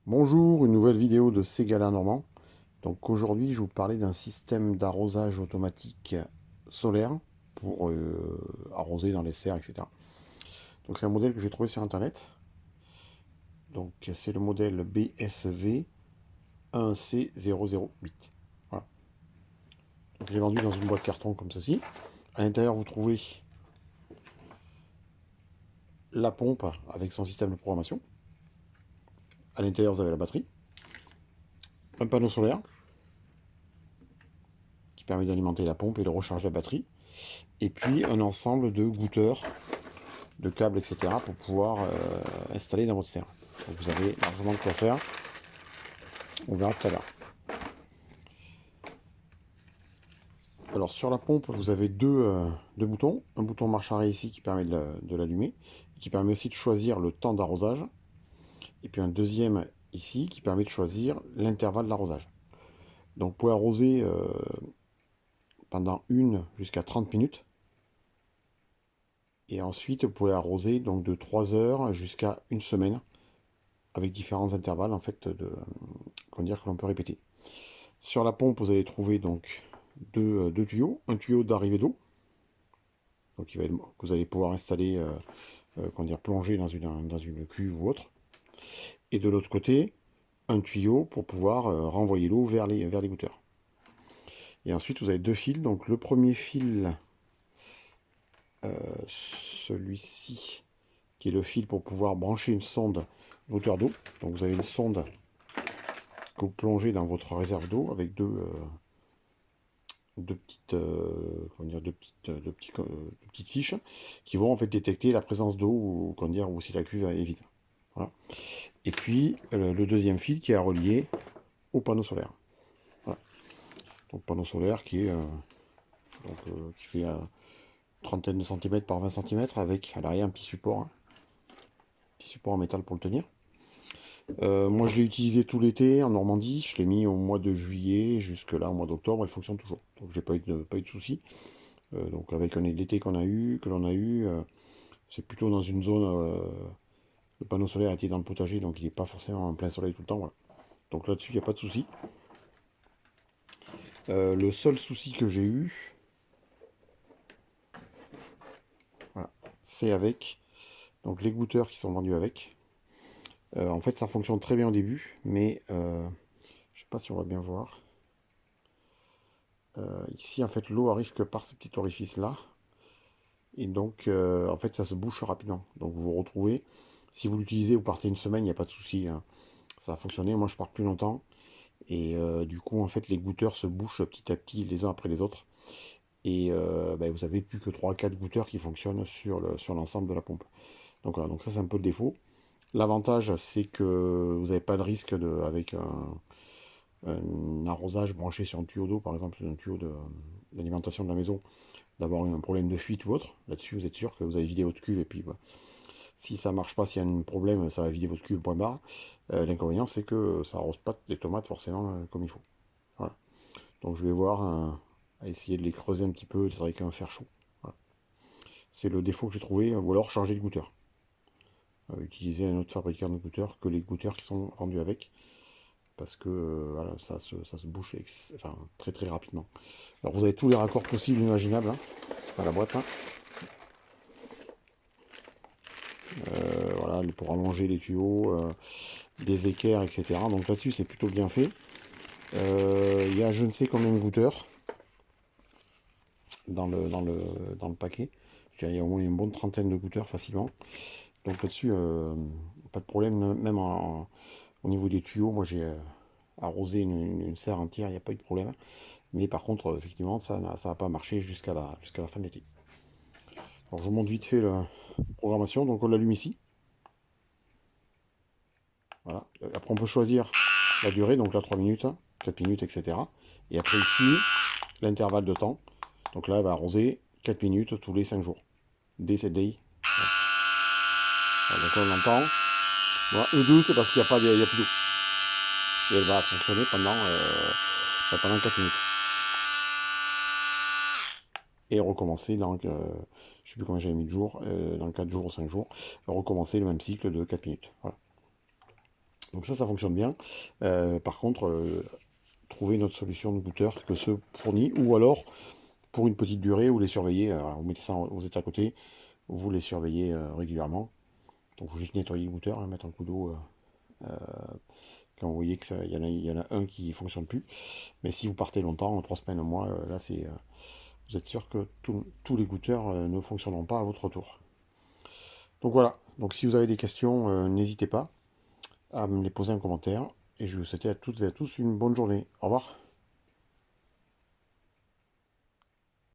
Bonjour, une nouvelle vidéo de Ségala Normand. Donc aujourd'hui, je vais vous parler d'un système d'arrosage automatique solaire pour arroser dans les serres, etc. Donc c'est un modèle que j'ai trouvé sur internet. Donc c'est le modèle BSV 1C008. Voilà. Donc il est vendu dans une boîte carton comme ceci. À l'intérieur, vous trouvez la pompe avec son système de programmation. À l'intérieur, vous avez la batterie, un panneau solaire qui permet d'alimenter la pompe et de recharger la batterie, et puis un ensemble de goûteurs de câbles, etc. pour pouvoir installer dans votre serre. Donc vous avez largement de quoi faire. On verra tout à l'heure. Alors sur la pompe, vous avez deux boutons. Un bouton marche arrêt ici qui permet de l'allumer, qui permet aussi de choisir le temps d'arrosage. Et puis un deuxième ici qui permet de choisir l'intervalle d'arrosage. Donc vous pouvez arroser pendant 1 jusqu'à 30 minutes. Et ensuite, vous pouvez arroser donc de 3 heures jusqu'à une semaine avec différents intervalles en fait comment dire, que l'on peut répéter. Sur la pompe, vous allez trouver donc deux tuyaux. Un tuyau d'arrivée d'eau, donc que vous allez pouvoir installer, comment dire, plonger dans une cuve ou autre. Et de l'autre côté, un tuyau pour pouvoir renvoyer l'eau vers les gouteurs. Et ensuite, vous avez deux fils. Donc le premier fil, celui-ci, qui est le fil pour pouvoir brancher une sonde hauteur d'eau. Donc vous avez une sonde que vous plongez dans votre réserve d'eau avec deux petites, comment dire, deux petites fiches qui vont en fait détecter la présence d'eau ou, comment dire, ou si la cuve est vide. Voilà. Et puis le deuxième fil qui est relié au panneau solaire. Voilà. Donc panneau solaire qui est qui fait trentaine de centimètres par 20 centimètres avec à l'arrière un petit support en métal pour le tenir. Moi je l'ai utilisé tout l'été en Normandie, je l'ai mis au mois de juillet jusque là au mois d'octobre, il fonctionne toujours. Donc j'ai pas eu de soucis. Donc avec l'été que l'on a eu, c'est plutôt dans une zone, le panneau solaire était dans le potager, donc il n'est pas forcément en plein soleil tout le temps. Voilà. Donc là-dessus, il n'y a pas de souci. Le seul souci que j'ai eu, voilà, c'est avec donc les goûteurs qui sont vendus avec. En fait, ça fonctionne très bien au début, mais je sais pas si on va bien voir. Ici, en fait, l'eau arrive que par ce petit orifice-là. Et donc, en fait, ça se bouche rapidement. Donc, vous vous retrouvez, si vous l'utilisez, vous partez une semaine, il n'y a pas de souci, hein. Ça a fonctionné. Moi, je pars plus longtemps. Et du coup, en fait, les goûteurs se bouchent petit à petit les uns après les autres. Et ben, vous avez plus que 3 4 goûteurs qui fonctionnent sur l'ensemble de la pompe. Donc voilà, donc ça c'est un peu le défaut. L'avantage, c'est que vous n'avez pas de risque avec un arrosage branché sur un tuyau d'eau, par exemple un tuyau d'alimentation de la maison, d'avoir un problème de fuite ou autre. Là-dessus, vous êtes sûr que vous avez vidé votre cuve et puis bah, si ça marche pas, s'il y a un problème, ça va vider votre cuve, point barre. L'inconvénient, c'est que ça arrose pas les tomates forcément comme il faut. Voilà. Donc je vais voir à essayer de les creuser un petit peu avec un fer chaud. Voilà. C'est le défaut que j'ai trouvé, ou alors changer de goûteur. Utiliser un autre fabricant de goûteurs que les goûteurs qui sont vendus avec, parce que voilà, ça se bouche enfin, très très rapidement. Alors vous avez tous les raccords possibles et imaginables hein, à la boîte. Hein. Voilà, pour allonger les tuyaux, des équerres, etc. Donc là-dessus, c'est plutôt bien fait. Il y a je ne sais combien de goûteurs dans le paquet. Il y a au moins une bonne trentaine de goûteurs facilement. Donc là-dessus, pas de problème, même au niveau des tuyaux. Moi, j'ai arrosé une serre entière, il n'y a pas eu de problème. Mais par contre, effectivement, ça n'a pas marché jusqu'à la fin de l'été. Alors, je vous montre vite fait la programmation. Donc, on l'allume ici. Voilà. Après, on peut choisir la durée, donc là, 3 minutes, 4 minutes, etc. Et après, ici, l'intervalle de temps. Donc là, elle va arroser 4 minutes tous les 5 jours. Day, c'est day. Voilà, donc on l'entend. Voilà, E2, c'est parce qu'il n'y a, il y a plus d'eau. Et elle va fonctionner pendant 4 minutes. Et recommencer dans, je ne sais plus combien j'avais mis de jours, dans 4 jours ou 5 jours, recommencer le même cycle de 4 minutes. Voilà. Donc ça fonctionne bien. Par contre, trouver une autre solution de goûteur que ceux fournis, ou alors pour une petite durée, vous les surveillez, vous mettez ça, vous êtes à côté, vous les surveillez régulièrement. Donc il faut juste nettoyer le goûteur, hein, mettre un coup d'eau quand vous voyez qu'il y en a un qui ne fonctionne plus. Mais si vous partez longtemps, 3 semaines, un mois, là vous êtes sûr que tous les goûteurs ne fonctionneront pas à votre tour. Donc voilà, donc si vous avez des questions, n'hésitez pas à me les poser en commentaire. Et je vous souhaite à toutes et à tous une bonne journée. Au revoir.